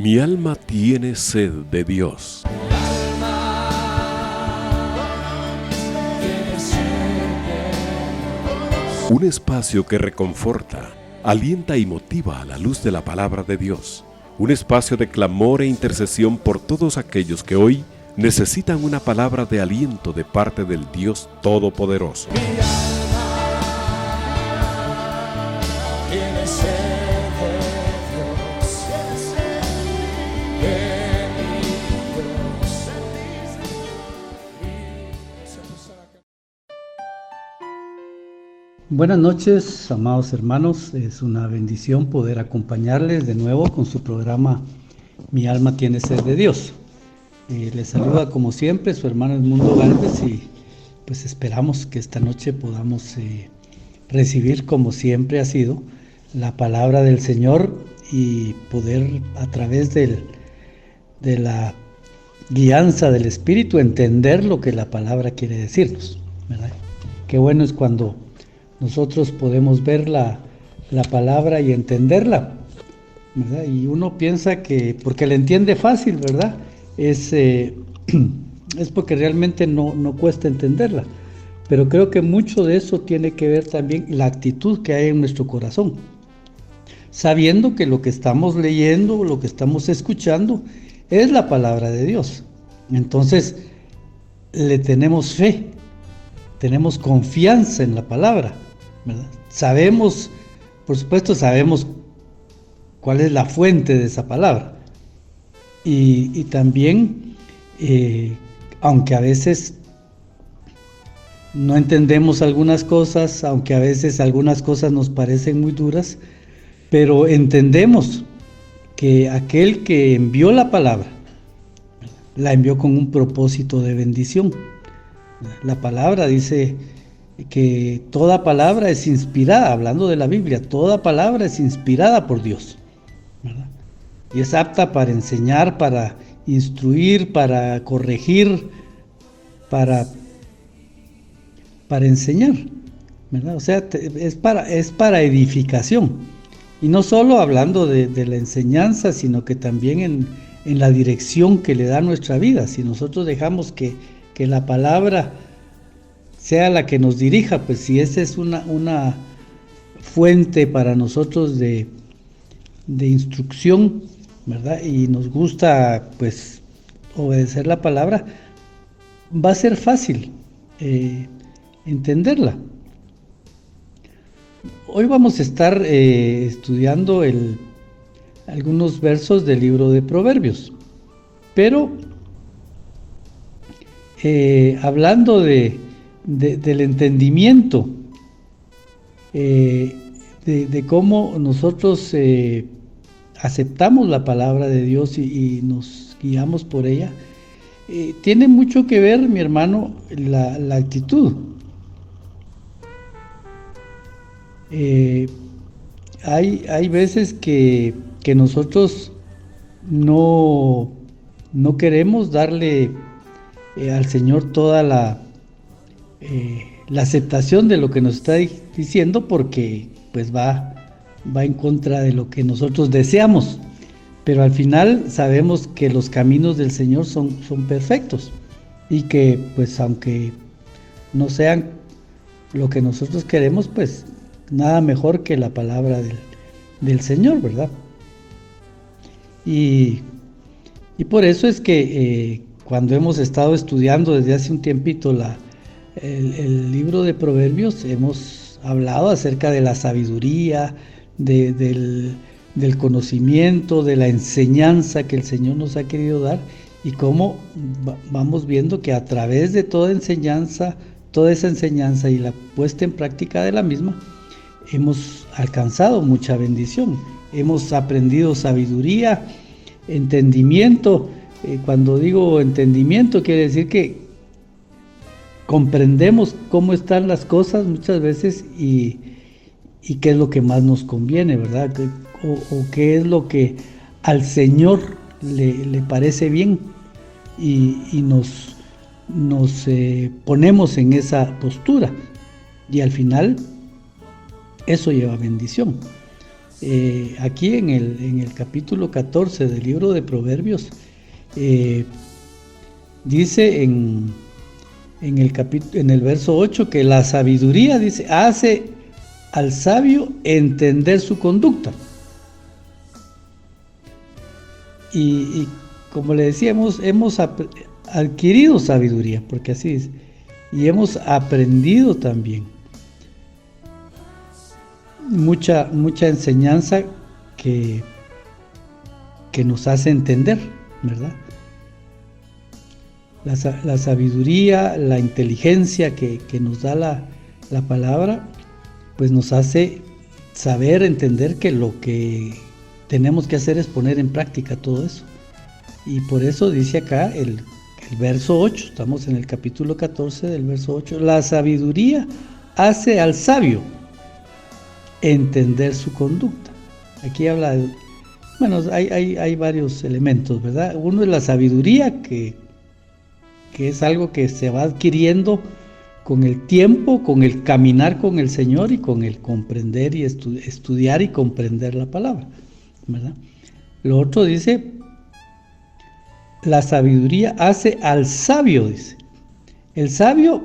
Mi alma tiene sed de Dios. Un espacio que reconforta, alienta y motiva a la luz de la palabra de Dios. Un espacio de clamor e intercesión por todos aquellos que hoy necesitan una palabra de aliento de parte del Dios Todopoderoso. Buenas noches, amados hermanos. Es una bendición poder acompañarles de nuevo con su programa Mi alma tiene sed de Dios. Les saluda como siempre su hermano Edmundo Gálvez y pues esperamos que esta noche podamos recibir, como siempre ha sido, la palabra del Señor y poder a través de la guianza del Espíritu entender lo que la palabra quiere decirnos, ¿verdad? Qué bueno es cuando nosotros podemos ver la palabra y entenderla, ¿verdad? Y uno piensa que porque la entiende fácil, ¿verdad? Es porque realmente no cuesta entenderla. Pero creo que mucho de eso tiene que ver también la actitud que hay en nuestro corazón. Sabiendo que lo que estamos leyendo, lo que estamos escuchando, es la palabra de Dios. Entonces, le tenemos fe, tenemos confianza en la palabra, ¿verdad? Sabemos, por supuesto, sabemos cuál es la fuente de esa palabra. Y también, aunque a veces no entendemos algunas cosas, aunque a veces algunas cosas nos parecen muy duras, pero entendemos que aquel que envió la palabra, la envió con un propósito de bendición. La palabra dice que toda palabra es inspirada, hablando de la Biblia, toda palabra es inspirada por Dios, ¿verdad? Y es apta para enseñar, para instruir, para corregir, para enseñar, ¿verdad? O sea, es para edificación. Y no solo hablando de la enseñanza, sino que también en la dirección que le da a nuestra vida. Si nosotros dejamos que la palabra sea la que nos dirija, pues si esa es una fuente para nosotros de instrucción, ¿verdad? Y nos gusta pues obedecer la palabra, va a ser fácil entenderla. Hoy vamos a estar estudiando algunos versos del libro de Proverbios, pero hablando del entendimiento, de cómo nosotros aceptamos la palabra de Dios y nos guiamos por ella, tiene mucho que ver, mi hermano, la actitud. Hay veces que nosotros no queremos darle al Señor toda la aceptación de lo que nos está diciendo, porque pues va en contra de lo que nosotros deseamos, pero al final sabemos que los caminos del Señor son perfectos y que pues aunque no sean lo que nosotros queremos, pues nada mejor que la palabra del Señor, ¿verdad? Y por eso es que cuando hemos estado estudiando desde hace un tiempito el libro de Proverbios, hemos hablado acerca de la sabiduría, del conocimiento, de la enseñanza que el Señor nos ha querido dar, y cómo vamos viendo que a través de toda esa enseñanza y la puesta en práctica de la misma, hemos alcanzado mucha bendición, hemos aprendido sabiduría, entendimiento. Cuando digo entendimiento, quiere decir que comprendemos cómo están las cosas muchas veces y qué es lo que más nos conviene, ¿verdad? O qué es lo que al Señor le parece bien y nos ponemos en esa postura y al final eso lleva bendición. aquí en el capítulo 14 del libro de Proverbios, dice en el verso 8 que la sabiduría, dice, hace al sabio entender su conducta. Y como le decíamos, hemos adquirido sabiduría, porque así es, y hemos aprendido también mucha enseñanza que nos hace entender, ¿verdad? La sabiduría, la inteligencia que nos da la palabra, pues nos hace saber, entender que lo que tenemos que hacer es poner en práctica todo eso. Y por eso dice acá el verso 8, estamos en el capítulo 14 del verso 8, la sabiduría hace al sabio entender su conducta. Aquí habla de, bueno, hay varios elementos, ¿verdad? Uno es la sabiduría, que es algo que se va adquiriendo con el tiempo, con el caminar con el Señor y con el comprender y estudiar y comprender la palabra, ¿verdad? Lo otro dice, la sabiduría hace al sabio, dice. El sabio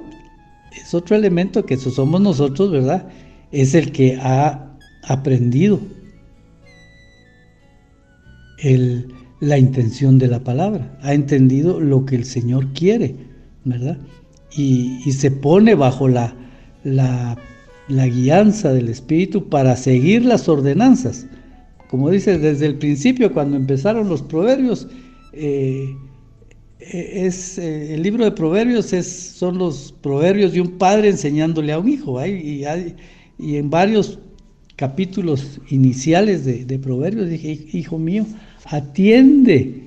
es otro elemento que eso somos nosotros, ¿verdad? Es el que ha aprendido la intención de la palabra, ha entendido lo que el Señor quiere, ¿verdad? Y se pone bajo la guianza del Espíritu para seguir las ordenanzas. Como dice, desde el principio, cuando empezaron los proverbios, el libro de Proverbios son los proverbios de un padre enseñándole a un hijo, y en varios capítulos iniciales de Proverbios dije, hijo mío, atiende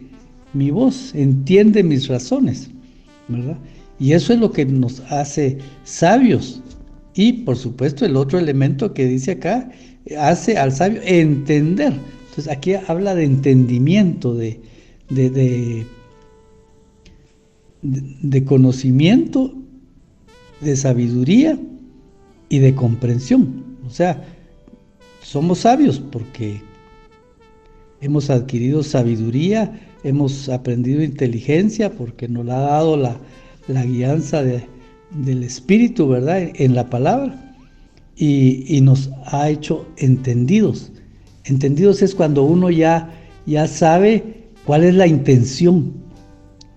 mi voz, entiende mis razones, ¿verdad? Y eso es lo que nos hace sabios. Y por supuesto el otro elemento que dice acá, hace al sabio entender. Entonces aquí habla de entendimiento, de conocimiento, de sabiduría y de comprensión. O sea, somos sabios porque hemos adquirido sabiduría, hemos aprendido inteligencia porque nos la ha dado la guianza del Espíritu, ¿verdad? En la palabra, y nos ha hecho entendidos. Entendidos es cuando uno ya sabe cuál es la intención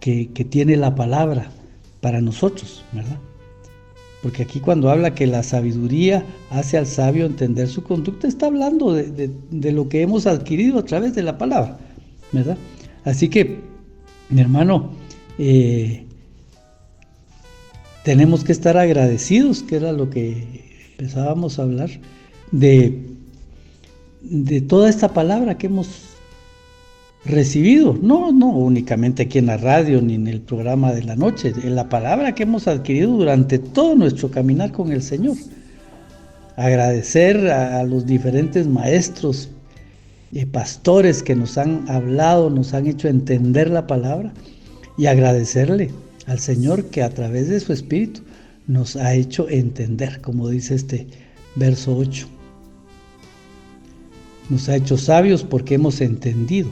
que tiene la palabra para nosotros, ¿verdad? Porque aquí cuando habla que la sabiduría hace al sabio entender su conducta, está hablando de lo que hemos adquirido a través de la palabra, ¿verdad? Así que, mi hermano, tenemos que estar agradecidos, que era lo que empezábamos a hablar, de toda esta palabra que hemos recibido, no únicamente aquí en la radio ni en el programa de la noche, en la palabra que hemos adquirido durante todo nuestro caminar con el Señor. Agradecer a los diferentes maestros y pastores que nos han hablado, nos han hecho entender la palabra, y agradecerle al Señor que a través de su Espíritu nos ha hecho entender, como dice este verso 8. Nos ha hecho sabios porque hemos entendido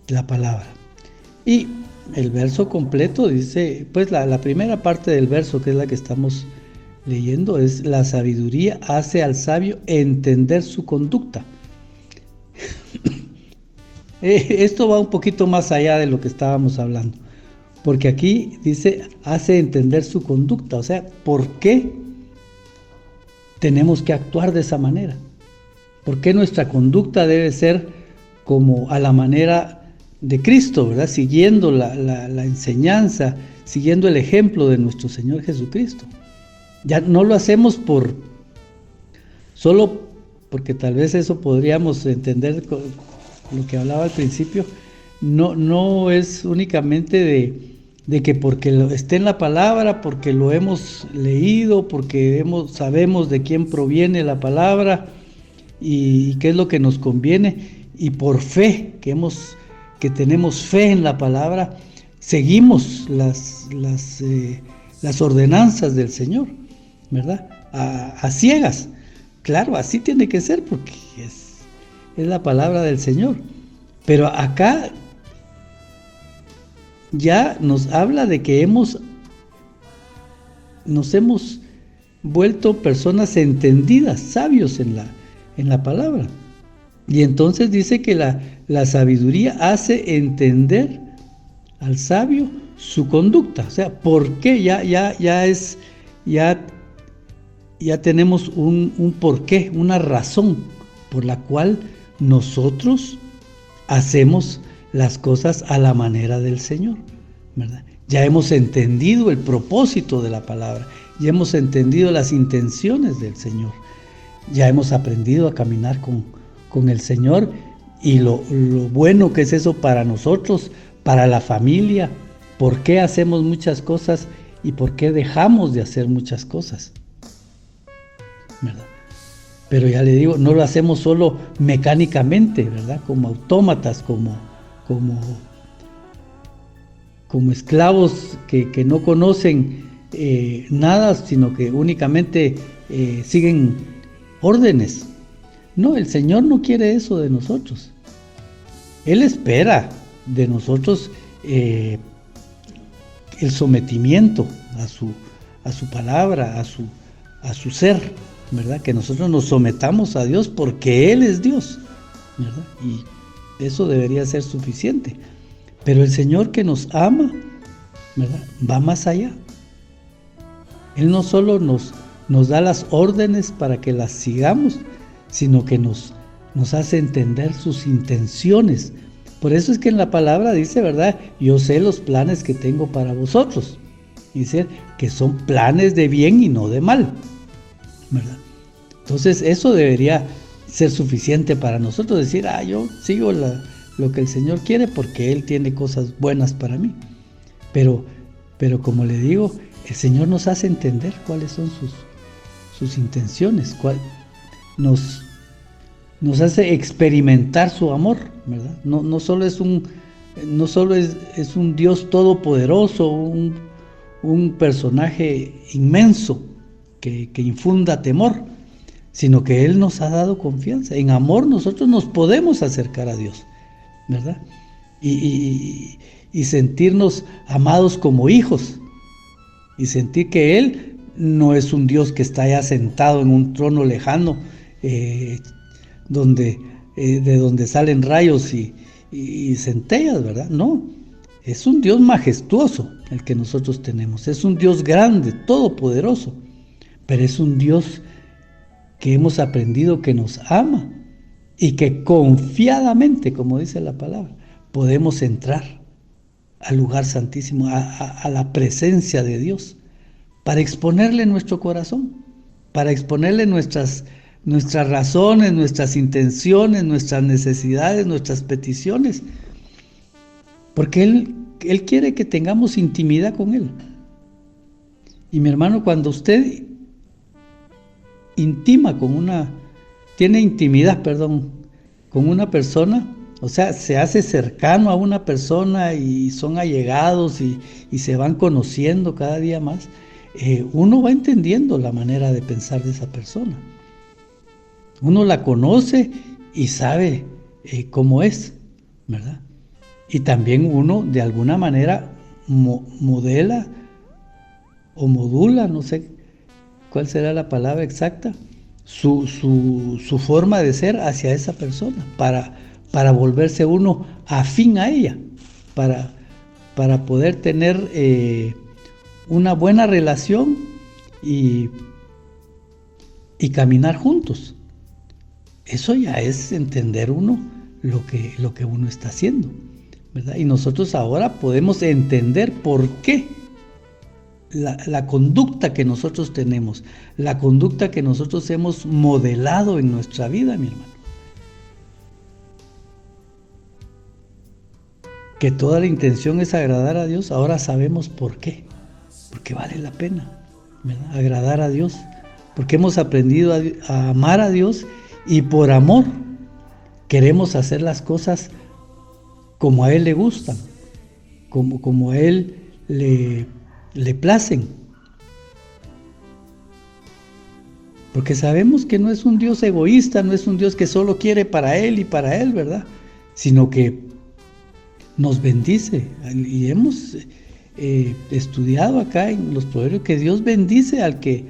la palabra. Y el verso completo dice, pues la primera parte del verso, que es la que estamos leyendo, es la sabiduría hace al sabio entender su conducta. Esto va un poquito más allá de lo que estábamos hablando, porque aquí dice hace entender su conducta, o sea, ¿por qué tenemos que actuar de esa manera? ¿Por qué nuestra conducta debe ser como a la manera de Cristo, ¿verdad? Siguiendo la enseñanza, siguiendo el ejemplo de nuestro Señor Jesucristo. Ya no lo hacemos solo porque tal vez eso podríamos entender con lo que hablaba al principio. No es únicamente de que porque esté en la palabra, porque lo hemos leído, porque sabemos de quién proviene la palabra y qué es lo que nos conviene, y por fe, que tenemos fe en la palabra, seguimos las ordenanzas del Señor, ¿verdad? A ciegas, claro, así tiene que ser porque es la palabra del Señor. Pero acá ya nos habla de que nos hemos vuelto personas entendidas, sabios en la palabra. Y entonces dice que la sabiduría hace entender al sabio su conducta. O sea, ¿por qué? Ya tenemos un porqué, una razón por la cual nosotros hacemos las cosas a la manera del Señor, ¿verdad? Ya hemos entendido el propósito de la palabra, ya hemos entendido las intenciones del Señor, ya hemos aprendido a caminar con el Señor y lo bueno que es eso para nosotros, para la familia, por qué hacemos muchas cosas y por qué dejamos de hacer muchas cosas, ¿verdad? Pero ya le digo, no lo hacemos solo mecánicamente, ¿verdad? Como autómatas, como esclavos que no conocen nada, sino que únicamente siguen órdenes. No, el Señor no quiere eso de nosotros. Él espera de nosotros el sometimiento a su palabra, a su ser, ¿verdad? Que nosotros nos sometamos a Dios porque Él es Dios, ¿verdad? Y eso debería ser suficiente. Pero el Señor que nos ama, ¿verdad?, va más allá. Él no solo nos da las órdenes para que las sigamos, sino que nos hace entender sus intenciones. Por eso es que en la palabra dice, ¿verdad?, yo sé los planes que tengo para vosotros. Dice que son planes de bien y no de mal, ¿verdad? Entonces eso debería ser suficiente para nosotros, decir, yo sigo lo que el Señor quiere porque Él tiene cosas buenas para mí. Pero como le digo, el Señor nos hace entender cuáles son sus intenciones, nos hace experimentar su amor, ¿verdad? No solo es un Dios todopoderoso, un personaje inmenso que infunda temor, sino que Él nos ha dado confianza. En amor nosotros nos podemos acercar a Dios, ¿verdad? Y sentirnos amados como hijos, y sentir que Él no es un Dios que está ya sentado en un trono lejano, de donde salen rayos y centellas, ¿verdad? No, es un Dios majestuoso el que nosotros tenemos, es un Dios grande, todopoderoso, pero es un Dios que hemos aprendido que nos ama y que confiadamente, como dice la palabra, podemos entrar al lugar santísimo, a la presencia de Dios, para exponerle nuestro corazón, para exponerle nuestras razones, nuestras intenciones, nuestras necesidades, nuestras peticiones, porque Él quiere que tengamos intimidad con Él. Y mi hermano, cuando usted tiene intimidad, con una persona, o sea, se hace cercano a una persona y son allegados y se van conociendo cada día más, uno va entendiendo la manera de pensar de esa persona. Uno la conoce y sabe cómo es, ¿verdad? Y también uno de alguna manera modela o modula, no sé cuál será la palabra exacta, su forma de ser hacia esa persona, para volverse uno afín a ella, para poder tener una buena relación y caminar juntos. Eso ya es entender uno lo que uno está haciendo, ¿verdad? Y nosotros ahora podemos entender por qué la conducta que nosotros tenemos, la conducta que nosotros hemos modelado en nuestra vida, mi hermano. Que toda la intención es agradar a Dios, ahora sabemos por qué. Porque vale la pena, ¿verdad?, agradar a Dios. Porque hemos aprendido a amar a Dios y por amor queremos hacer las cosas como a Él le gustan, como a Él le placen. Porque sabemos que no es un Dios egoísta, no es un Dios que solo quiere para Él y para Él, ¿verdad? Sino que nos bendice. Y hemos estudiado acá en los proverbios que Dios bendice al que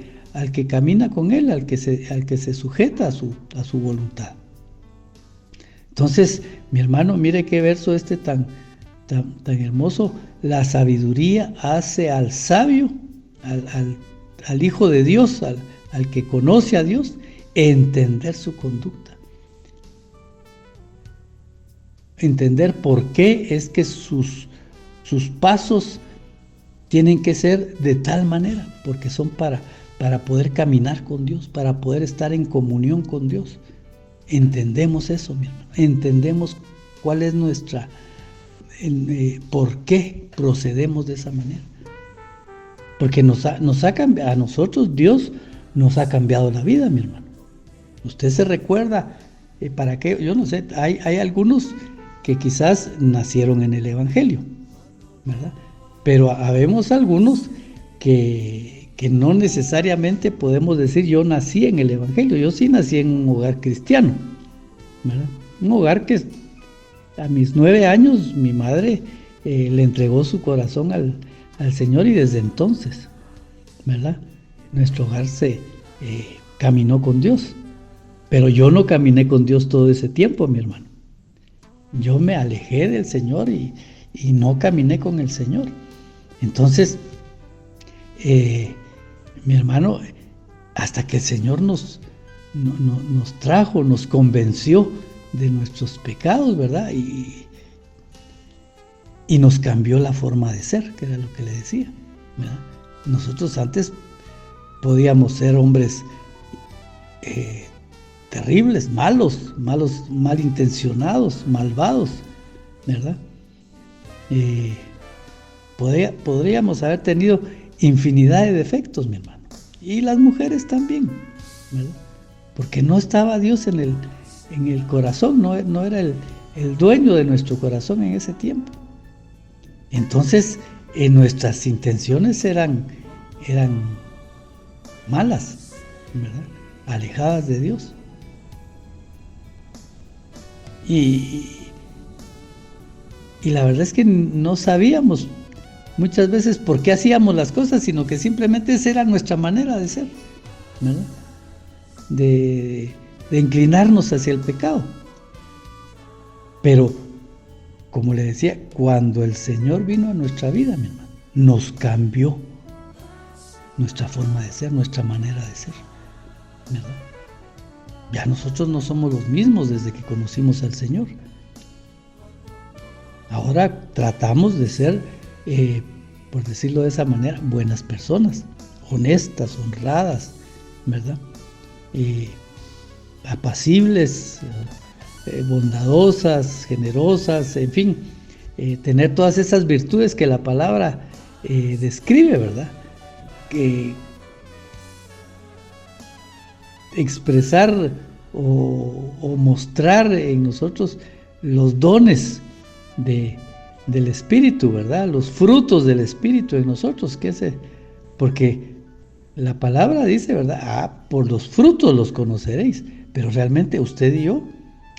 camina con Él, al que se sujeta a su voluntad. Entonces, mi hermano, mire qué verso tan hermoso. La sabiduría hace al sabio, al Hijo de Dios, al que conoce a Dios, entender su conducta. Entender por qué es que sus pasos tienen que ser de tal manera, porque son para poder caminar con Dios, para poder estar en comunión con Dios. Entendemos eso, mi hermano. Entendemos cuál es por qué procedemos de esa manera. Porque a nosotros Dios nos ha cambiado la vida, mi hermano. Usted se recuerda, ¿para qué? Yo no sé, hay algunos que quizás nacieron en el Evangelio, ¿verdad? Pero habemos algunos que no necesariamente podemos decir yo nací en el Evangelio. Yo sí nací en un hogar cristiano, ¿verdad? Un hogar que a mis 9 años mi madre le entregó su corazón al Señor, y desde entonces, ¿verdad? Nuestro hogar se caminó con Dios. Pero yo no caminé con Dios todo ese tiempo, mi hermano. Yo me alejé del Señor y no caminé con el Señor. Entonces, mi hermano, hasta que el Señor nos trajo, nos convenció de nuestros pecados, ¿verdad? Y nos cambió la forma de ser, que era lo que le decía, ¿verdad? Nosotros antes podíamos ser hombres terribles, malos, malintencionados, malvados, ¿verdad? Podríamos haber tenido infinidad de defectos, mi hermano. Y las mujeres también, ¿verdad? Porque no estaba Dios en el corazón, no era el dueño de nuestro corazón en ese tiempo. Entonces, nuestras intenciones eran malas, ¿verdad? Alejadas de Dios. Y la verdad es que no sabíamos muchas veces por qué hacíamos las cosas, sino que simplemente esa era nuestra manera de ser, ¿verdad? De inclinarnos hacia el pecado. Pero, como le decía, cuando el Señor vino a nuestra vida, mi hermano, nos cambió nuestra forma de ser, nuestra manera de ser, ¿verdad? Ya nosotros no somos los mismos desde que conocimos al Señor. Ahora tratamos de ser, por decirlo de esa manera, buenas personas, honestas, honradas, ¿verdad? Apacibles, bondadosas, generosas, en fin, tener todas esas virtudes que la palabra describe, ¿verdad? Que expresar o mostrar en nosotros los dones del Espíritu, ¿verdad? Los frutos del Espíritu en nosotros, porque la palabra dice, ¿verdad? Por los frutos los conoceréis. Pero realmente usted y yo,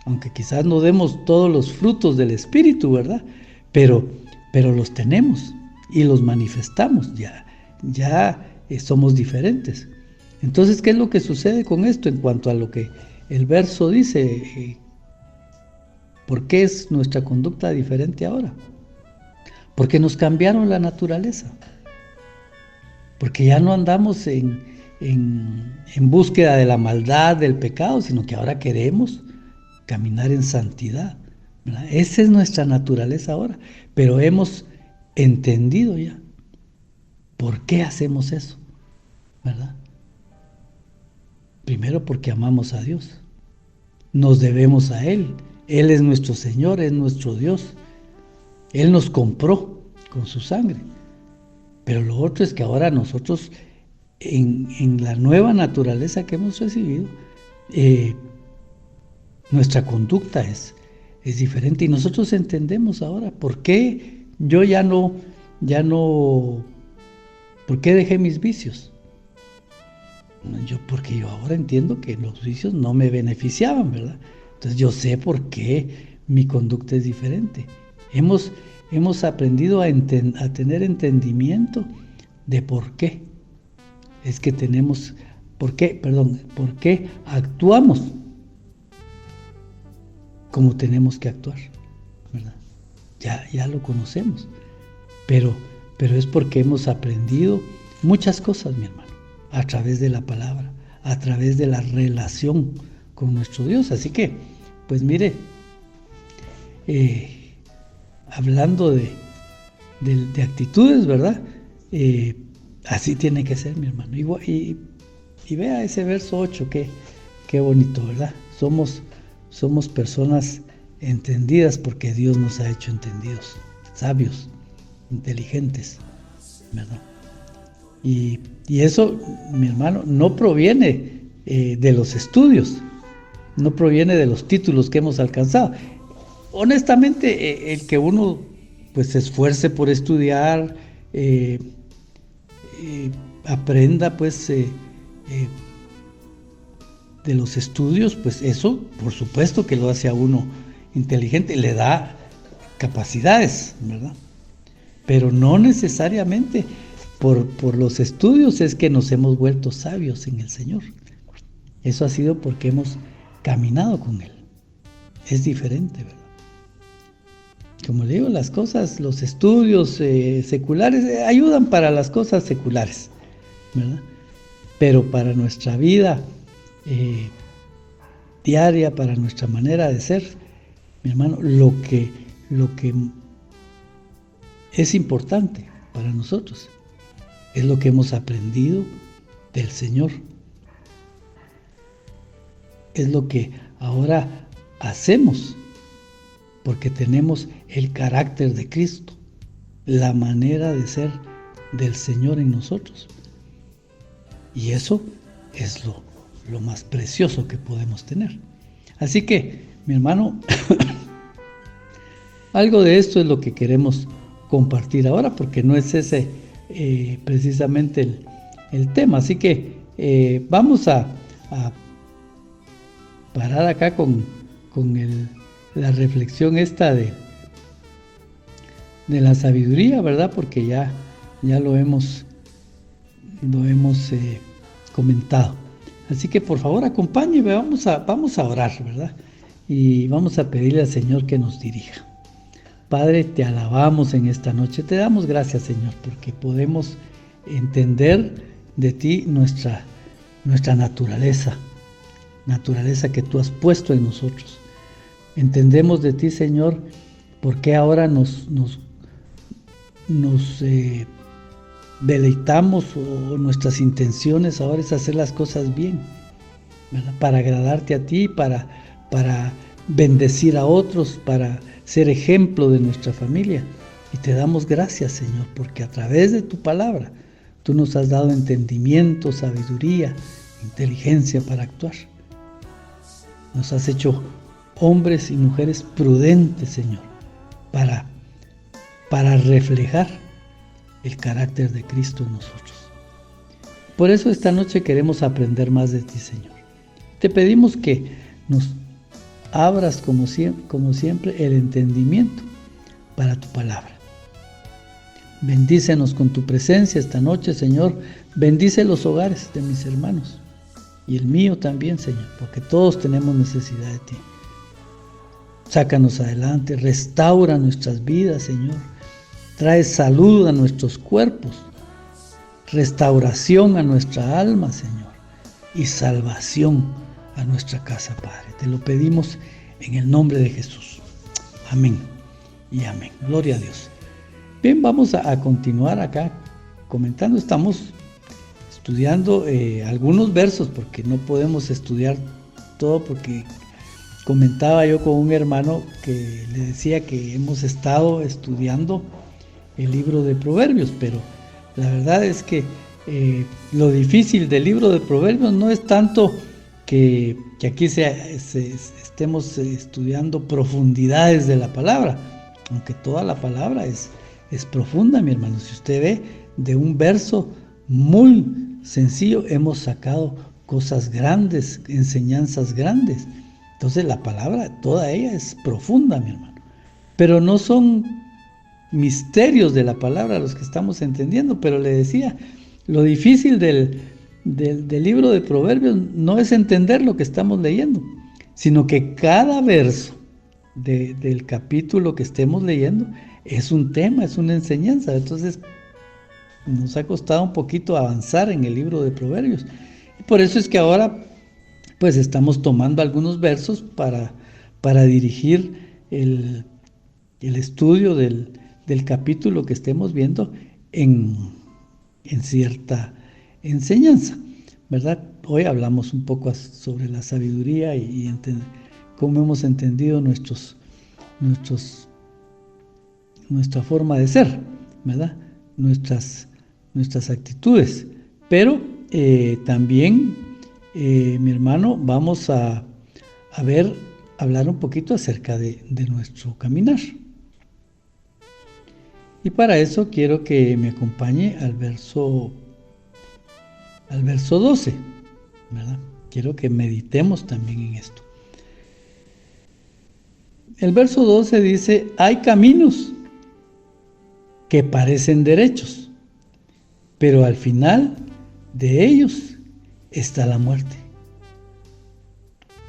aunque quizás no demos todos los frutos del Espíritu, ¿verdad? Pero los tenemos y los manifestamos, ya somos diferentes. Entonces, ¿qué es lo que sucede con esto en cuanto a lo que el verso dice? ¿Por qué es nuestra conducta diferente ahora? Porque nos cambiaron la naturaleza. Porque ya no andamos en búsqueda de la maldad, del pecado, sino que ahora queremos caminar en santidad, ¿verdad? Esa es nuestra naturaleza ahora. Pero hemos entendido ya por qué hacemos eso, ¿verdad? Primero porque amamos a Dios. Nos debemos a Él. Él es nuestro Señor, es nuestro Dios. Él nos compró con su sangre. Pero lo otro es que ahora nosotros, en la nueva naturaleza que hemos recibido, nuestra conducta es diferente. Y nosotros entendemos ahora por qué yo ya no, ¿por qué dejé mis vicios? Porque yo ahora entiendo que los vicios no me beneficiaban, ¿verdad? Entonces yo sé por qué mi conducta es diferente. Hemos aprendido a tener entendimiento de por qué. Es que tenemos, por qué actuamos como tenemos que actuar, ¿verdad? Ya lo conocemos, pero es porque hemos aprendido muchas cosas, mi hermano, a través de la palabra, a través de la relación con nuestro Dios. Así que, pues mire, hablando de actitudes, ¿verdad? Así tiene que ser, mi hermano. Y vea ese verso 8, qué bonito, ¿verdad? Somos personas entendidas porque Dios nos ha hecho entendidos, sabios, inteligentes, ¿verdad? Y eso, mi hermano, no proviene de los estudios, no proviene de los títulos que hemos alcanzado. Honestamente, el que uno pues se esfuerce por estudiar, aprenda pues de los estudios, pues eso por supuesto que lo hace a uno inteligente, le da capacidades, ¿verdad? Pero no necesariamente por los estudios es que nos hemos vuelto sabios en el Señor. Eso ha sido porque hemos caminado con Él. Es diferente, ¿verdad? Como le digo, las cosas, los estudios seculares ayudan para las cosas seculares, ¿verdad? Pero para nuestra vida diaria, para nuestra manera de ser, mi hermano, lo que es importante para nosotros es lo que hemos aprendido del Señor. Es lo que ahora hacemos porque tenemos el carácter de Cristo, la manera de ser del Señor en nosotros. Y eso es lo más precioso que podemos tener. Así que, mi hermano, algo de esto es lo que queremos compartir ahora, porque no es ese precisamente el tema. Así que vamos a parar acá con la reflexión esta de la sabiduría, ¿verdad? Porque ya lo hemos comentado. Así que por favor acompáñeme, vamos a orar, ¿verdad? Y vamos a pedirle al Señor que nos dirija. Padre, te alabamos en esta noche, te damos gracias, Señor, porque podemos entender de ti nuestra naturaleza que tú has puesto en nosotros. Entendemos de ti, Señor, porque ahora nos deleitamos, o nuestras intenciones ahora es hacer las cosas bien, ¿verdad? Para agradarte a ti, para bendecir a otros, para ser ejemplo de nuestra familia. Y te damos gracias, Señor, porque a través de tu palabra tú nos has dado entendimiento, sabiduría, inteligencia para actuar. Nos has hecho hombres y mujeres prudentes, Señor, para reflejar el carácter de Cristo en nosotros. Por eso esta noche queremos aprender más de ti, Señor. Te pedimos que nos abras como siempre el entendimiento para tu palabra. Bendícenos con tu presencia esta noche, Señor. Bendice los hogares de mis hermanos y el mío también, Señor, porque todos tenemos necesidad de ti. Sácanos adelante, restaura nuestras vidas, Señor. Trae salud a nuestros cuerpos, restauración a nuestra alma, Señor, y salvación a nuestra casa, Padre. Te lo pedimos en el nombre de Jesús. Amén y amén. Gloria a Dios. Bien, vamos a continuar acá comentando. Estamos estudiando algunos versos porque no podemos estudiar todo, porque comentaba yo con un hermano que le decía que hemos estado estudiando el libro de Proverbios, pero la verdad es que lo difícil del libro de Proverbios no es tanto que aquí estemos estudiando profundidades de la palabra, aunque toda la palabra es profunda, mi hermano. Si usted ve, de un verso muy sencillo hemos sacado cosas grandes, enseñanzas grandes. Entonces la palabra, toda ella es profunda, mi hermano. Pero no son misterios de la palabra los que estamos entendiendo, pero le decía, lo difícil del libro de Proverbios no es entender lo que estamos leyendo, sino que cada verso del capítulo que estemos leyendo es un tema, es una enseñanza. Entonces nos ha costado un poquito avanzar en el libro de Proverbios. Y por eso es que ahora pues estamos tomando algunos versos para dirigir el estudio del capítulo que estemos viendo en cierta enseñanza, ¿verdad? Hoy hablamos un poco sobre la sabiduría y cómo hemos entendido nuestra forma de ser, ¿verdad? Nuestras actitudes. Pero también, mi hermano, vamos a hablar un poquito acerca de nuestro caminar. Y para eso quiero que me acompañe al verso 12, ¿verdad? Quiero que meditemos también en esto. El verso 12 dice: hay caminos que parecen derechos, pero al final de ellos está la muerte.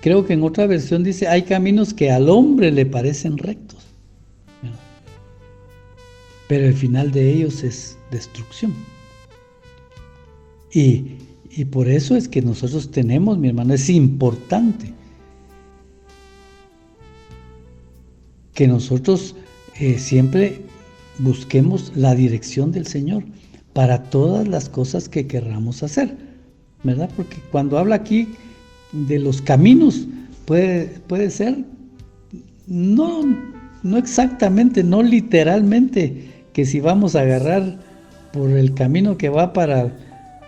Creo que en otra versión dice: hay caminos que al hombre le parecen rectos, ¿verdad? Pero el final de ellos es destrucción. Y por eso es que nosotros tenemos, mi hermano, es importante que nosotros siempre busquemos la dirección del Señor para todas las cosas que querramos hacer, ¿verdad? Porque cuando habla aquí de los caminos, puede ser no exactamente, no literalmente, que si vamos a agarrar por el camino que va para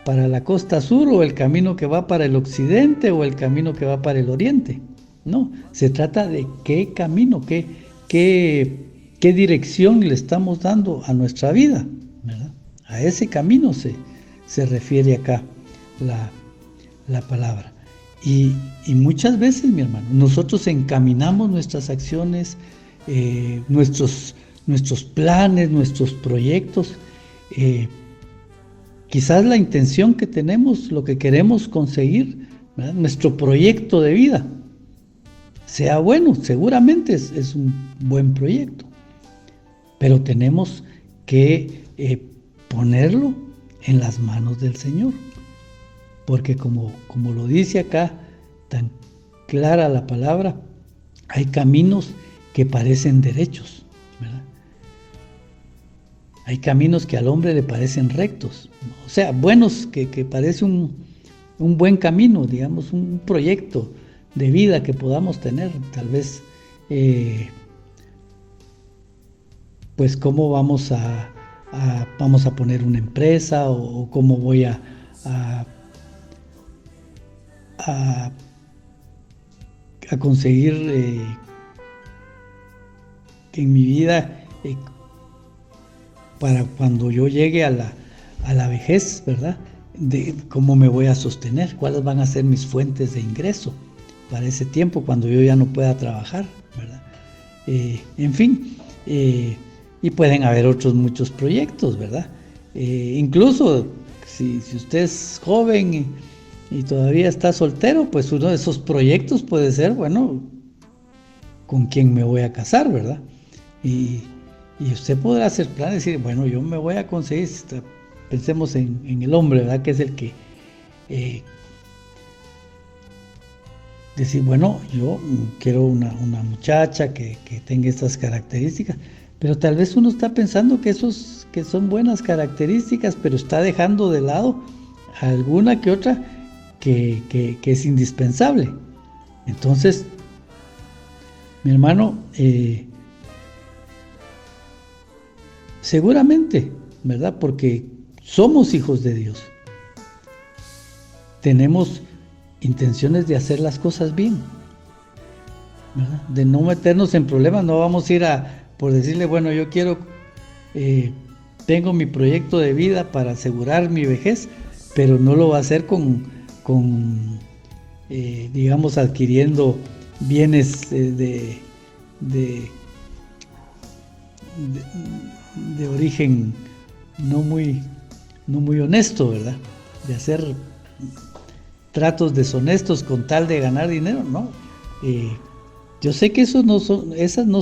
la costa sur, o el camino que va para el occidente, o el camino que va para el oriente. No, se trata de qué camino, qué dirección le estamos dando a nuestra vida, ¿verdad? A ese camino se refiere acá la palabra. Y muchas veces, mi hermano, nosotros encaminamos nuestras acciones, nuestros planes, nuestros proyectos, quizás la intención que tenemos, lo que queremos conseguir, ¿verdad? Nuestro proyecto de vida sea bueno, seguramente es un buen proyecto, pero tenemos que ponerlo en las manos del Señor, porque como lo dice acá tan clara la palabra, hay caminos que parecen derechos, ¿verdad? Hay caminos que al hombre le parecen rectos, o sea, buenos, que parece un buen camino, digamos, un proyecto de vida que podamos tener. Tal vez, pues, cómo vamos a poner una empresa, o cómo voy a conseguir en mi vida, para cuando yo llegue a la vejez, ¿verdad? De cómo me voy a sostener, cuáles van a ser mis fuentes de ingreso para ese tiempo, cuando yo ya no pueda trabajar, ¿verdad? En fin, y pueden haber otros muchos proyectos, ¿verdad? Incluso si usted es joven y todavía está soltero, pues uno de esos proyectos puede ser, bueno, ¿con quién me voy a casar, verdad? Y usted podrá hacer planes y decir, bueno, yo me voy a conseguir, pensemos en el hombre, ¿verdad? Que es el que decir, bueno, yo quiero una muchacha que tenga estas características, pero tal vez uno está pensando que son buenas características, pero está dejando de lado alguna que otra que es indispensable. Entonces, mi hermano, seguramente, ¿verdad? Porque somos hijos de Dios, tenemos intenciones de hacer las cosas bien, ¿verdad? De no meternos en problemas. No vamos a ir por decirle, bueno, yo quiero tengo mi proyecto de vida para asegurar mi vejez, pero no lo va a hacer digamos, adquiriendo bienes de origen no muy honesto, ¿verdad? De hacer tratos deshonestos con tal de ganar dinero, no. Yo sé que esas no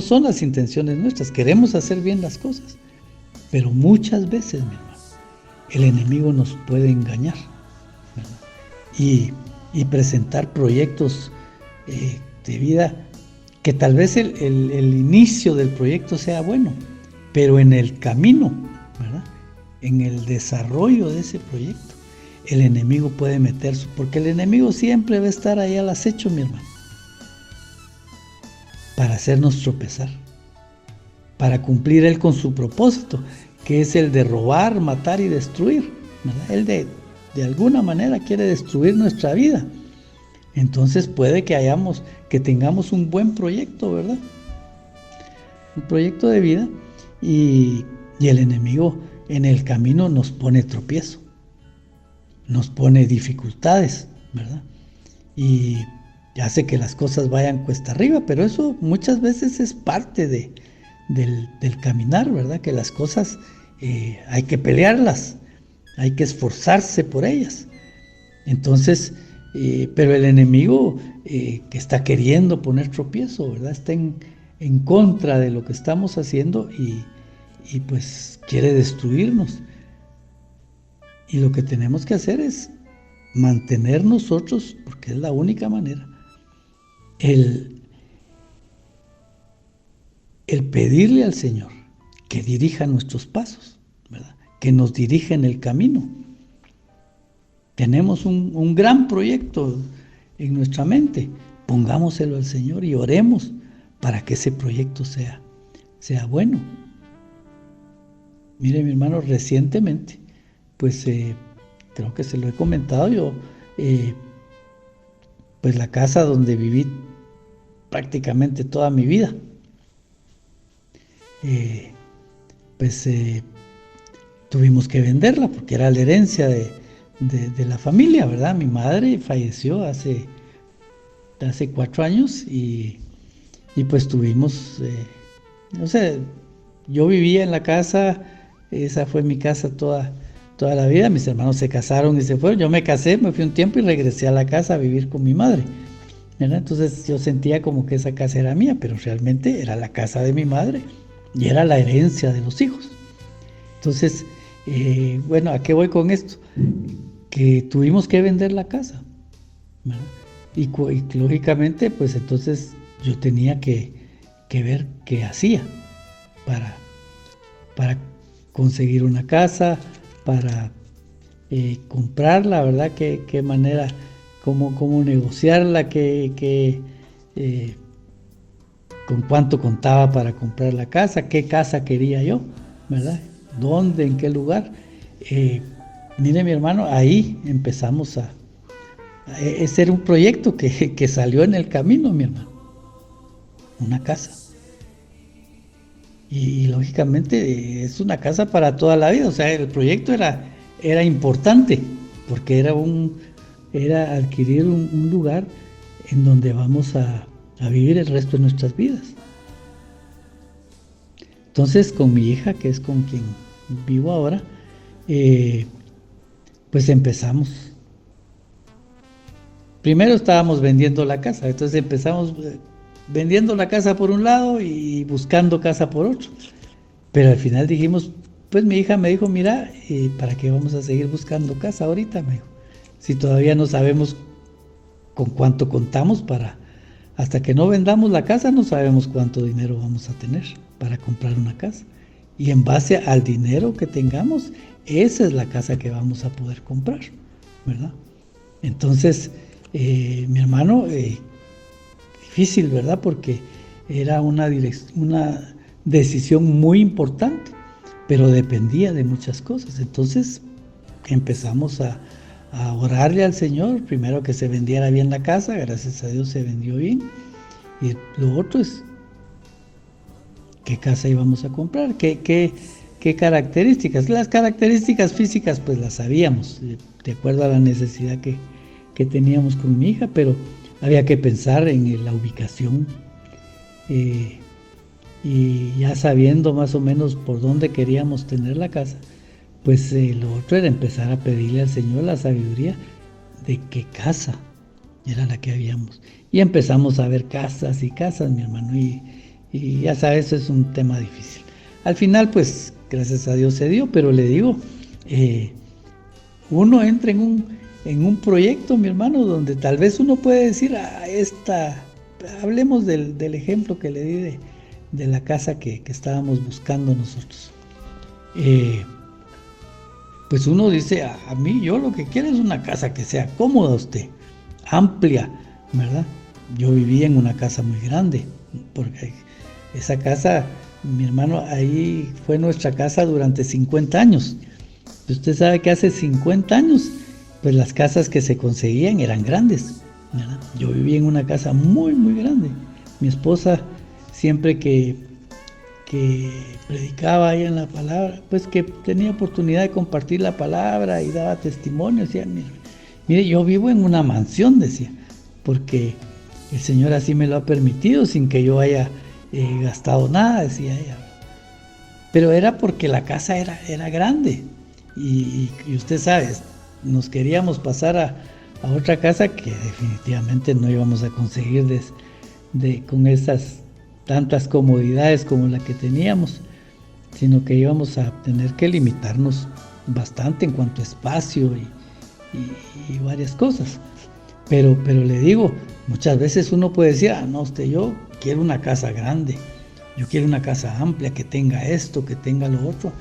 son las intenciones nuestras. Queremos hacer bien las cosas, pero muchas veces, mi hermano, el enemigo nos puede engañar, ¿verdad? Y presentar proyectos de vida que tal vez el inicio del proyecto sea bueno, pero en el camino, ¿verdad?, en el desarrollo de ese proyecto, el enemigo puede meterse, porque el enemigo siempre va a estar ahí al acecho, mi hermano, para hacernos tropezar, para cumplir él con su propósito, que es el de robar, matar y destruir, ¿verdad? Él de alguna manera quiere destruir nuestra vida. Entonces puede que tengamos un buen proyecto, ¿verdad? Un proyecto de vida, y el enemigo en el camino nos pone tropiezo, nos pone dificultades, ¿verdad? Y hace que las cosas vayan cuesta arriba, pero eso muchas veces es parte del caminar, ¿verdad? Que las cosas hay que pelearlas, hay que esforzarse por ellas. Entonces, pero el enemigo que está queriendo poner tropiezo, ¿verdad? Está en contra de lo que estamos haciendo y pues quiere destruirnos. Y lo que tenemos que hacer es mantener nosotros, porque es la única manera, el pedirle al Señor que dirija nuestros pasos, ¿verdad? Que nos dirija en el camino. Tenemos un gran proyecto en nuestra mente, pongámoselo al Señor y oremos para que ese proyecto sea bueno. Mire, mi hermano, recientemente, pues creo que se lo he comentado yo, pues la casa donde viví prácticamente toda mi vida, pues tuvimos que venderla porque era la herencia de la familia, ¿verdad? Mi madre falleció hace 4 años y pues tuvimos, no sé, yo vivía en la casa, esa fue mi casa toda la vida. Mis hermanos se casaron y se fueron, yo me casé, me fui un tiempo y regresé a la casa a vivir con mi madre, ¿verdad? Entonces yo sentía como que esa casa era mía, pero realmente era la casa de mi madre y era la herencia de los hijos. Entonces, bueno, ¿a qué voy con esto? Que tuvimos que vender la casa, ¿verdad? Y lógicamente, pues entonces yo tenía que ver qué hacía para conseguir una casa, para comprarla, ¿verdad? ¿Qué manera, cómo negociarla, con cuánto contaba para comprar la casa, qué casa quería yo, ¿verdad? ¿Dónde, en qué lugar? Mire, mi hermano, ahí empezamos ese era un proyecto que salió en el camino, mi hermano, una casa. Y lógicamente es una casa para toda la vida, o sea, el proyecto era importante, porque era adquirir un lugar en donde vamos a vivir el resto de nuestras vidas. Entonces, con mi hija, que es con quien vivo ahora, pues empezamos. Primero estábamos vendiendo la casa, entonces empezamos vendiendo la casa por un lado y buscando casa por otro. Pero al final dijimos, pues mi hija me dijo, mira, ¿para qué vamos a seguir buscando casa ahorita? Me dijo, si todavía no sabemos con cuánto contamos hasta que no vendamos la casa, no sabemos cuánto dinero vamos a tener para comprar una casa. Y en base al dinero que tengamos, esa es la casa que vamos a poder comprar, ¿verdad? Entonces, mi hermano, difícil, ¿verdad? Porque era una decisión muy importante, pero dependía de muchas cosas. Entonces empezamos a orarle al Señor, primero que se vendiera bien la casa, gracias a Dios se vendió bien, y lo otro es qué casa íbamos a comprar, qué qué características. Las características físicas pues las sabíamos, de acuerdo a la necesidad que teníamos con mi hija, pero había que pensar en la ubicación, y ya sabiendo más o menos por dónde queríamos tener la casa, pues lo otro era empezar a pedirle al Señor la sabiduría de qué casa era la que habíamos. Y empezamos a ver casas y casas, mi hermano, y ya sabes, es un tema difícil. Al final, pues, gracias a Dios se dio, pero le digo, uno entra en un proyecto, mi hermano, donde tal vez uno puede decir, hablemos del ejemplo que le di de la casa que estábamos buscando nosotros. Pues uno dice, a mí yo lo que quiero es una casa que sea cómoda usted, amplia, ¿verdad? Yo vivía en una casa muy grande, porque esa casa, mi hermano, ahí fue nuestra casa durante 50 años. Usted sabe que hace 50 años, pues las casas que se conseguían eran grandes, ¿verdad? Yo vivía en una casa muy, muy grande. Mi esposa, siempre que predicaba ahí en la palabra, pues que tenía oportunidad de compartir la palabra y daba testimonio, decía, mire, yo vivo en una mansión, decía, porque el Señor así me lo ha permitido sin que yo haya gastado nada, decía ella. Pero era porque la casa era grande y usted sabe, nos queríamos pasar a otra casa que definitivamente no íbamos a conseguir con esas tantas comodidades como la que teníamos, sino que íbamos a tener que limitarnos bastante en cuanto a espacio y varias cosas. Pero le digo, muchas veces uno puede decir, no, yo quiero una casa grande, yo quiero una casa amplia, que tenga esto, que tenga lo otro.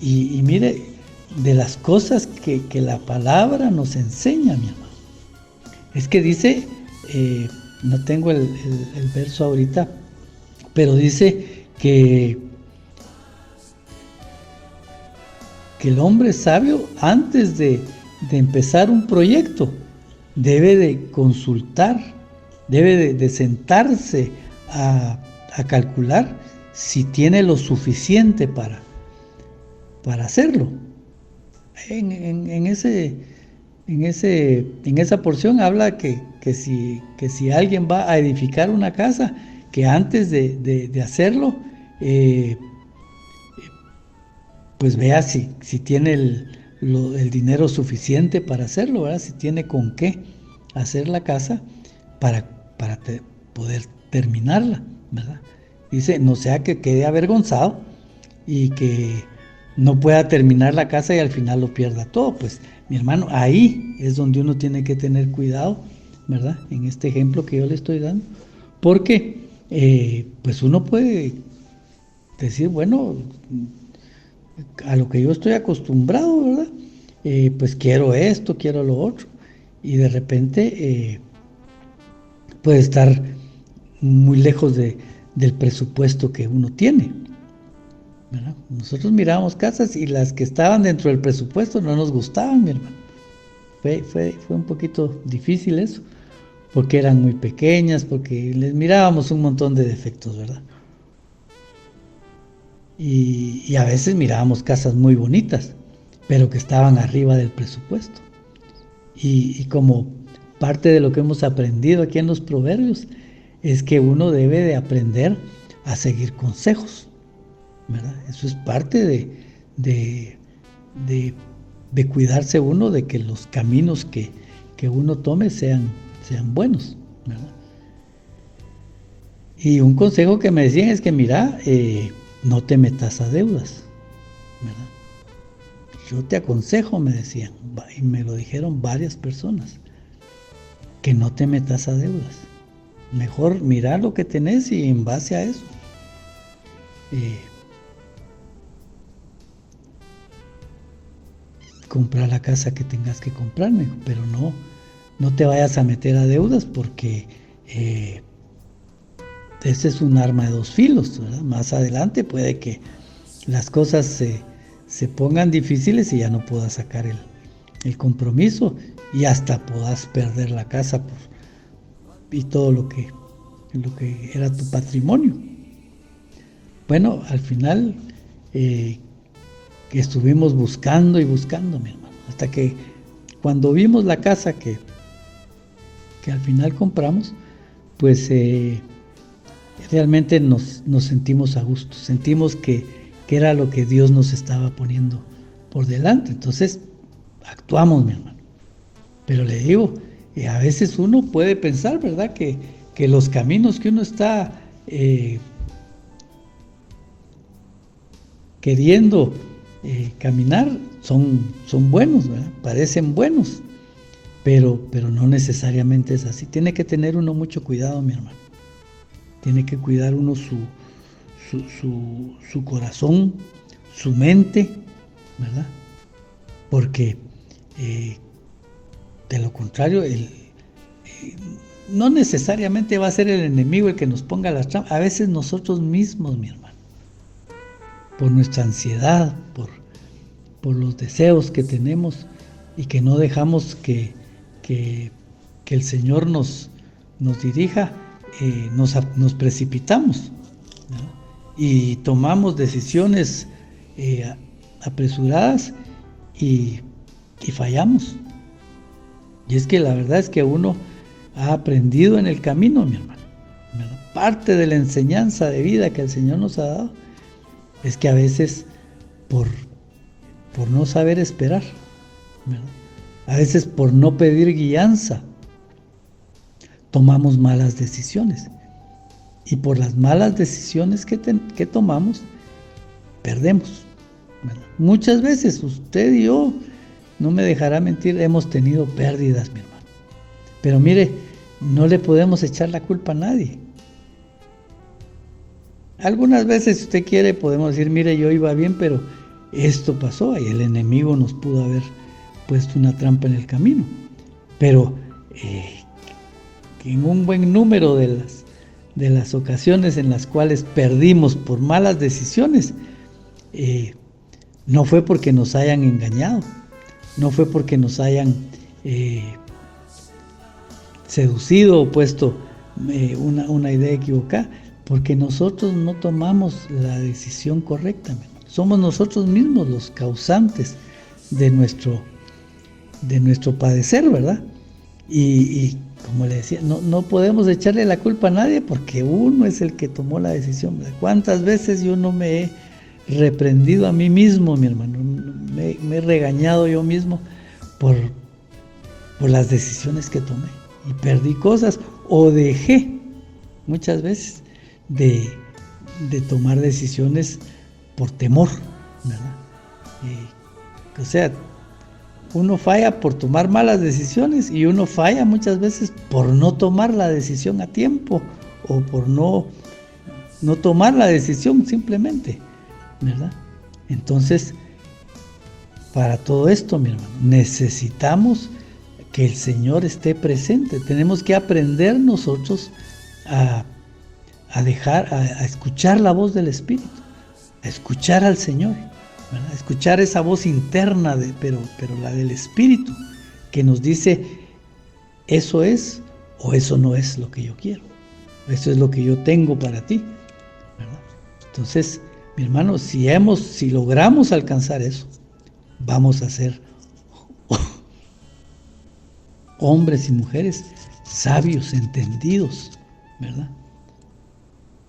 Y mire, de las cosas que la palabra nos enseña, mi hermano, es que dice, no tengo el verso ahorita, pero dice que el hombre sabio, antes de empezar un proyecto, debe de consultar, debe de sentarse a calcular si tiene lo suficiente para hacerlo. En esa porción habla que si alguien va a edificar una casa, que antes de hacerlo, pues vea si tiene el dinero suficiente para hacerlo, ¿verdad? Si tiene con qué hacer la casa para poder terminarla, ¿verdad? Dice, no sea que quede avergonzado y que no pueda terminar la casa y al final lo pierda todo. Pues, mi hermano, ahí es donde uno tiene que tener cuidado, ¿verdad? En este ejemplo que yo le estoy dando, porque pues uno puede decir, bueno, a lo que yo estoy acostumbrado, ¿verdad? Pues quiero esto, quiero lo otro, y de repente puede estar muy lejos del presupuesto que uno tiene, ¿verdad? Nosotros mirábamos casas y las que estaban dentro del presupuesto no nos gustaban, mi hermano. Fue un poquito difícil eso, porque eran muy pequeñas, porque les mirábamos un montón de defectos, ¿verdad? Y a veces mirábamos casas muy bonitas, pero que estaban arriba del presupuesto. Y como parte de lo que hemos aprendido aquí en los proverbios, es que uno debe de aprender a seguir consejos, ¿verdad? Eso es parte de cuidarse uno de que los caminos que uno tome sean buenos, ¿verdad? Y un consejo que me decían es que mira, no te metas a deudas, ¿verdad? Yo te aconsejo, me decían, y me lo dijeron varias personas, que no te metas a deudas. Mejor mirar lo que tenés y en base a eso comprar la casa que tengas que comprar, pero no te vayas a meter a deudas, porque ese es un arma de dos filos, ¿verdad? Más adelante puede que las cosas se pongan difíciles y ya no puedas sacar el compromiso y hasta puedas perder la casa y todo lo que era tu patrimonio. Bueno, al final estuvimos buscando y buscando, mi hermano, hasta que cuando vimos la casa que al final compramos, pues realmente nos sentimos a gusto, sentimos que era lo que Dios nos estaba poniendo por delante. Entonces actuamos, mi hermano. Pero le digo, a veces uno puede pensar, ¿verdad?, que los caminos que uno está queriendo caminar son buenos, ¿verdad? Parecen buenos, pero no necesariamente es así. Tiene que tener uno mucho cuidado, mi hermano. Tiene que cuidar uno su corazón, su mente, ¿verdad? Porque de lo contrario, no necesariamente va a ser el enemigo el que nos ponga las trampas. A veces nosotros mismos, mi hermano, por nuestra ansiedad, por los deseos que tenemos y que no dejamos que el Señor nos dirija, nos precipitamos, ¿verdad? Y tomamos decisiones apresuradas y fallamos. Y es que la verdad es que uno ha aprendido en el camino, mi hermano, ¿verdad? Parte de la enseñanza de vida que el Señor nos ha dado es que a veces por no saber esperar, ¿verdad?, a veces por no pedir guianza, tomamos malas decisiones. Y por las malas decisiones que tomamos, perdemos, ¿verdad? Muchas veces usted y yo, no me dejará mentir, hemos tenido pérdidas, mi hermano. Pero mire, no le podemos echar la culpa a nadie. Algunas veces, si usted quiere, podemos decir, mire, yo iba bien, pero esto pasó y el enemigo nos pudo haber puesto una trampa en el camino. Pero en un buen número de las ocasiones en las cuales perdimos por malas decisiones, no fue porque nos hayan engañado, no fue porque nos hayan seducido o puesto una idea equivocada, porque nosotros no tomamos la decisión correcta. Somos nosotros mismos los causantes de nuestro padecer, ¿verdad? Y como le decía, no podemos echarle la culpa a nadie porque uno es el que tomó la decisión, ¿verdad? ¿Cuántas veces yo no me he reprendido a mí mismo, mi hermano? Me he regañado yo mismo por las decisiones que tomé y perdí cosas o dejé muchas veces de tomar decisiones por temor, ¿verdad? O sea, uno falla por tomar malas decisiones y uno falla muchas veces por no tomar la decisión a tiempo o por no tomar la decisión simplemente, ¿verdad? Entonces, para todo esto, mi hermano, necesitamos que el Señor esté presente. Tenemos que aprender nosotros a escuchar la voz del Espíritu, a escuchar al Señor, ¿verdad? A escuchar esa voz interna, pero la del Espíritu, que nos dice, eso es o eso no es lo que yo quiero, eso es lo que yo tengo para ti, ¿verdad? Entonces, mi hermano, si logramos alcanzar eso, vamos a ser hombres y mujeres sabios, entendidos, ¿verdad?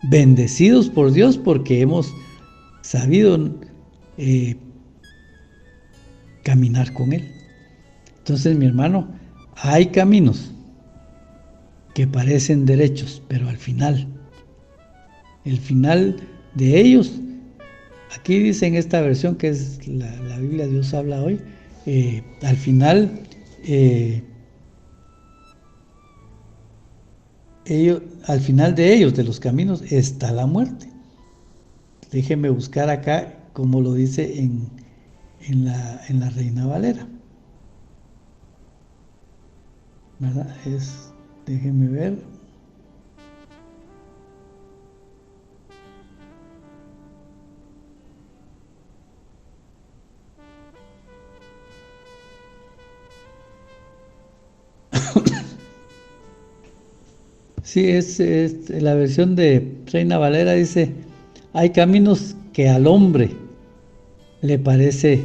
Bendecidos por Dios porque hemos sabido caminar con Él. Entonces, mi hermano, hay caminos que parecen derechos, pero al final, el final de ellos, aquí dice en esta versión que es la Biblia Dios habla hoy, al final al final de ellos, de los caminos, está la muerte. Déjeme buscar acá como lo dice en la Reina Valera, ¿verdad? Déjeme ver. Sí, es la versión de Reina Valera dice, hay caminos que al hombre le parece,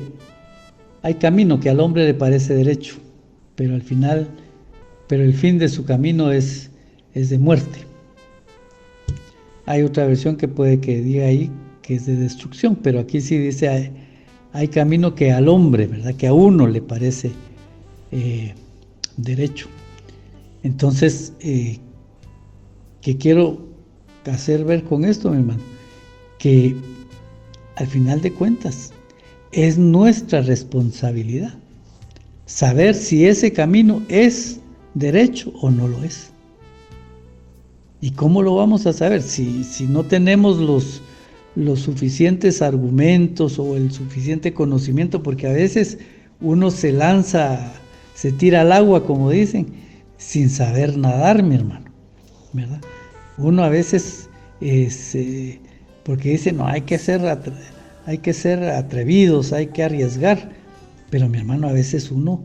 hay camino que al hombre le parece derecho, pero al final, pero el fin de su camino es de muerte. Hay otra versión que puede que diga ahí que es de destrucción, pero aquí sí dice hay camino que al hombre, ¿verdad? Que a uno le parece derecho. Entonces, ¿qué quiero hacer ver con esto, mi hermano? Que al final de cuentas es nuestra responsabilidad saber si ese camino es derecho o no lo es. ¿Y cómo lo vamos a saber? Si no tenemos los suficientes argumentos o el suficiente conocimiento, porque a veces uno se lanza, se tira al agua, como dicen, sin saber nadar, mi hermano, ¿verdad? Uno a veces, porque dice, no, hay que ser atrevidos, hay que arriesgar, pero mi hermano, a veces uno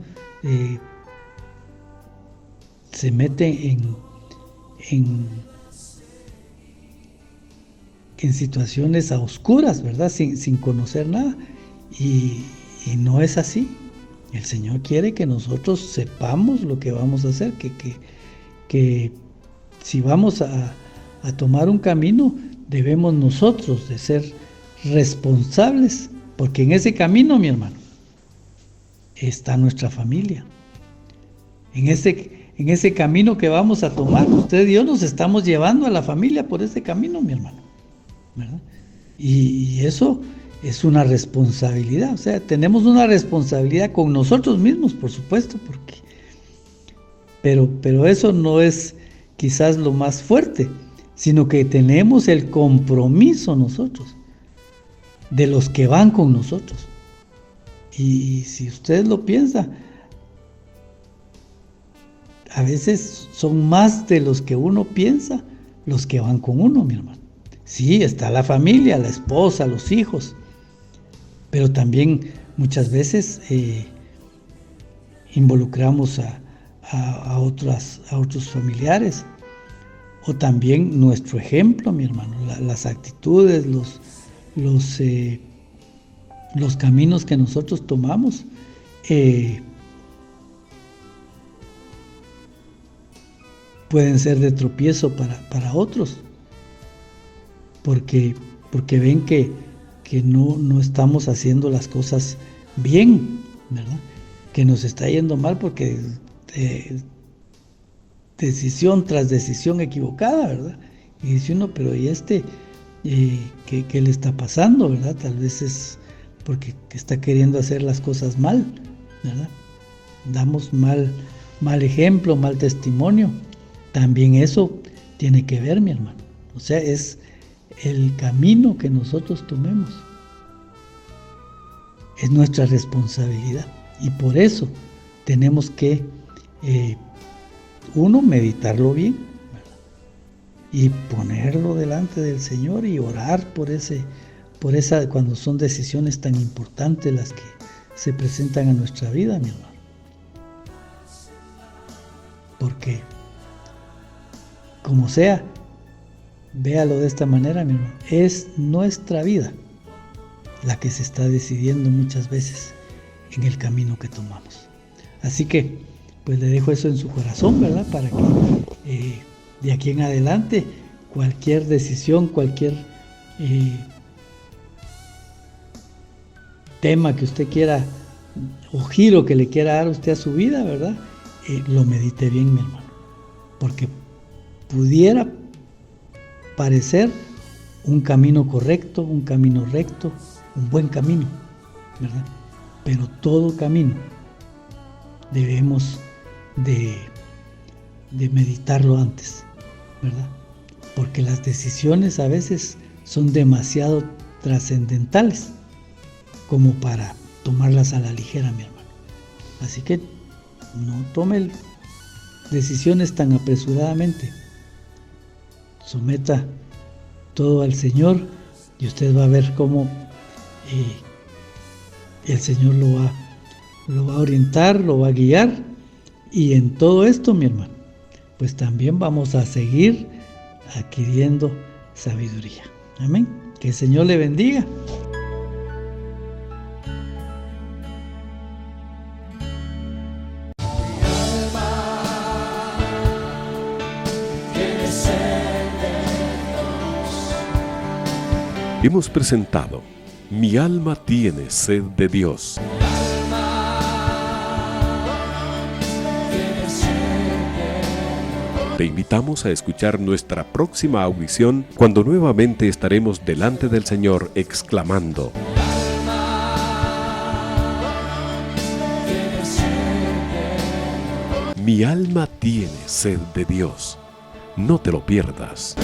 se mete en situaciones a oscuras, ¿verdad? Sin conocer nada, y no es así. El Señor quiere que nosotros sepamos lo que vamos a hacer, que si vamos a tomar un camino, debemos nosotros de ser responsables, porque en ese camino, mi hermano, está nuestra familia. En ese camino que vamos a tomar, usted y yo nos estamos llevando a la familia por ese camino, mi hermano, ¿verdad? Y eso es una responsabilidad, o sea, tenemos una responsabilidad con nosotros mismos, por supuesto, pero eso no es quizás lo más fuerte, sino que tenemos el compromiso nosotros, de los que van con nosotros. Y si usted lo piensa, a veces son más de los que uno piensa los que van con uno, mi hermano. Sí, está la familia, la esposa, los hijos, pero también muchas veces involucramos a otros familiares, o también nuestro ejemplo, mi hermano, las actitudes, los caminos que nosotros tomamos, pueden ser de tropiezo para otros, porque ven que no estamos haciendo las cosas bien, ¿verdad? Que nos está yendo mal porque decisión tras decisión equivocada, ¿verdad? Y dice uno, pero ¿y qué le está pasando, verdad? Tal vez es porque está queriendo hacer las cosas mal, ¿verdad? Damos mal ejemplo, mal testimonio. También eso tiene que ver, mi hermano. O sea, es el camino que nosotros tomemos. Es nuestra responsabilidad. Y por eso tenemos que, meditarlo bien, ¿verdad? Y ponerlo delante del Señor y orar por esa, cuando son decisiones tan importantes las que se presentan a nuestra vida, mi hermano. Porque, como sea, véalo de esta manera, mi hermano, es nuestra vida la que se está decidiendo muchas veces en el camino que tomamos. Así que, pues le dejo eso en su corazón, ¿verdad? Para que de aquí en adelante, cualquier decisión, cualquier tema que usted quiera, o giro que le quiera dar usted a su vida, ¿verdad? Lo medite bien, mi hermano. Porque pudiera parecer un camino correcto, un camino recto, un buen camino, ¿verdad? Pero todo camino debemos de meditarlo antes, ¿verdad? Porque las decisiones a veces son demasiado trascendentales como para tomarlas a la ligera, mi hermano. Así que no tome decisiones tan apresuradamente. Someta todo al Señor y usted va a ver cómo el Señor lo va a orientar, lo va a guiar. Y en todo esto, mi hermano, pues también vamos a seguir adquiriendo sabiduría. Amén. Que el Señor le bendiga. Hemos presentado Mi alma tiene sed de Dios. Te invitamos a escuchar nuestra próxima audición cuando nuevamente estaremos delante del Señor exclamando: Mi alma tiene sed de Dios. No te lo pierdas.